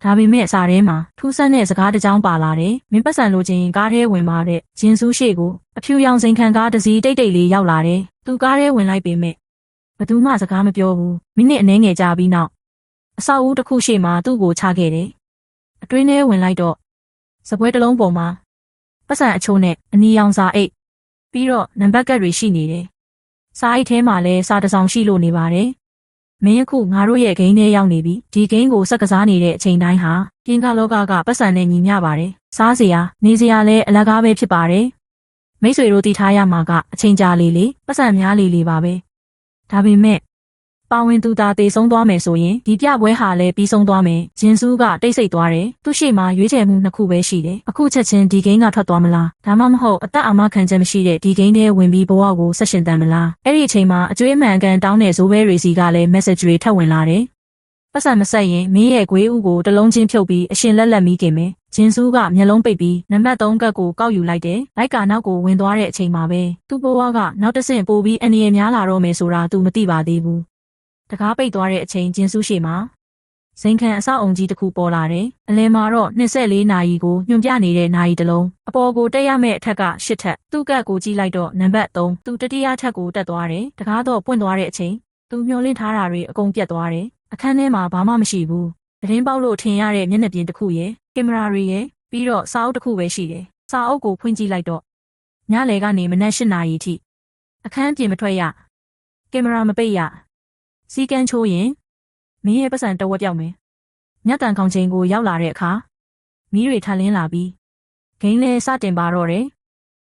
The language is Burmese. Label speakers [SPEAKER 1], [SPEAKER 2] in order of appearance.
[SPEAKER 1] ဒါပေမဲ့စာထဲမှာထူးဆန်းတဲ့စကားတစ်ကြောင်းပါလာတယ်။မင်းပတ်စံလိုချင်ကားထဲဝင်ပါတဲ့ဂျင်းဆူးရှိကိုအဖြူရောင်စိန်ခံကားတစ်စီးတိတ်တိတ်လေးရောက်လာတယ်။သူကားထဲဝင်လိုက်ပေမဲ့ဘသူမှစကားမပြောဘူး။မိနစ်အနည်းငယ်ကြာပြီးနောက်အဆောက်အဦတစ်ခုရှေ့မှာသူ့ကိုချခဲ့တယ်။အတွင်းထဲဝင်လိုက်တော့စပွဲတစ်လုံးပေါ်မှာပတ်စံအချို့နဲ့အနီရောင်စာအိတ်ပြီးတော့နံပါတ်ကတ်တွေရှိနေတယ်။စာအိတ်ထဲမှာလည်းစာတစ်စောင်ရှိလို့နေပါတယ်။မင်းအခုငါတို့ရဲ့ဂိမ်းထဲရောက်နေပြီဒီဂိမ်းကိုစက်ကစားနေတဲ့အချိန်တိုင်းဟာပြင်ကလောကကပတ်စံနဲ့ညီမျှပါတယ်စားစရာနေစရာလည်းအလကားပဲဖြစ်ပါတယ်မိတ်ဆွေတို့တည်ထားရမှာကအချိန်ကြာလေပတ်စံများလေပါပဲဒါပေမဲ့ပါဝင်သူသားတေဆုံးသွားမယ်ဆိုရင်ဒီပြပွဲဟာလည်းပြီးဆုံးသွားမယ်ဂျင်ဆူးကတိတ်ဆိတ်သွားတယ်သူ့ရှေ့မှာရွေးချယ်မှုနှစ်ခုပဲရှိတယ်အခုချက်ချင်းဒီဂိမ်းကထွက်သွားမလားဒါမှမဟုတ်အသက်အာမခံချက်မရှိတဲ့ဒီဂိမ်းထဲဝင်ပြီးဘဝကိုဆက်ရှင်တန်မလားအဲ့ဒီအချိန်မှာအကျွေးမှန်ကန်တောင်းတဲ့ဇိုးဘဲတွေစီကလည်း message တွေထပ်ဝင်လာတယ်ပတ်စံမဆက်ရင်မင်းရဲ့ခွေးဥကိုတလုံးချင်းဖြုတ်ပြီးအရှင်လက်မိခင်မယ်ဂျင်ဆူးကမျက်လုံးပိတ်ပြီးနံပါတ်3ကတ်ကိုကောက်ယူလိုက်တယ်လိုက်ကနောက်ကိုဝင်သွားတဲ့အချိန်မှာပဲသူ့ဘဝကနောက်တစ်ဆင့်ပိုပြီးအန္တရာယ်များလာတော့မယ်ဆိုတာသူမသိပါသေးဘူးတကားပိတ်သွားတဲ့အချိန်ဂျင်းစုရှိမှာဇိမ်ခံအဆောက်အုံကြီးတစ်ခုပေါ်လာတယ်။အလယ်မှာတော့24နာရီကိုညွှန်ပြနေတဲ့နာရီတစ်လုံးအပေါ်ကိုတက်ရမယ့်အထက်က8ထပ်သူ့ကတ်ကိုကြည့်လိုက်တော့နံပါတ်3သူတတိယထပ်ကိုတက်သွားတယ်။တကားတော့ပွင့်သွားတဲ့အချိန်သူမျောလင့်ထားတာတွေအကုန်ပြတ်သွားတယ်။အခန်းထဲမှာဘာမှမရှိဘူး။သတင်းပေါက်လို့ထင်ရတဲ့မျက်နှာပြင်တစ်ခုရဲ့ကင်မရာတွေရဲ့ပြီးတော့စာအုပ်တစ်ခုပဲရှိတယ်။စာအုပ်ကိုဖွင့်ကြည့်လိုက်တော့ညလယ်ကနေမနက်8နာရီထိအခန်းပြင်မထွက်ရကင်မရာမပိတ်ရစီကန်းချိုးရင်မင်းရဲ့ပတ်စံတဝက်ပြောက်မယ်ညတန်ခေါင်ချိန်ကိုရောက်လာတဲ့အခါမီးတွေထလင်းလာပြီးဂိမ်းလဲစတင်ပါတော့တယ်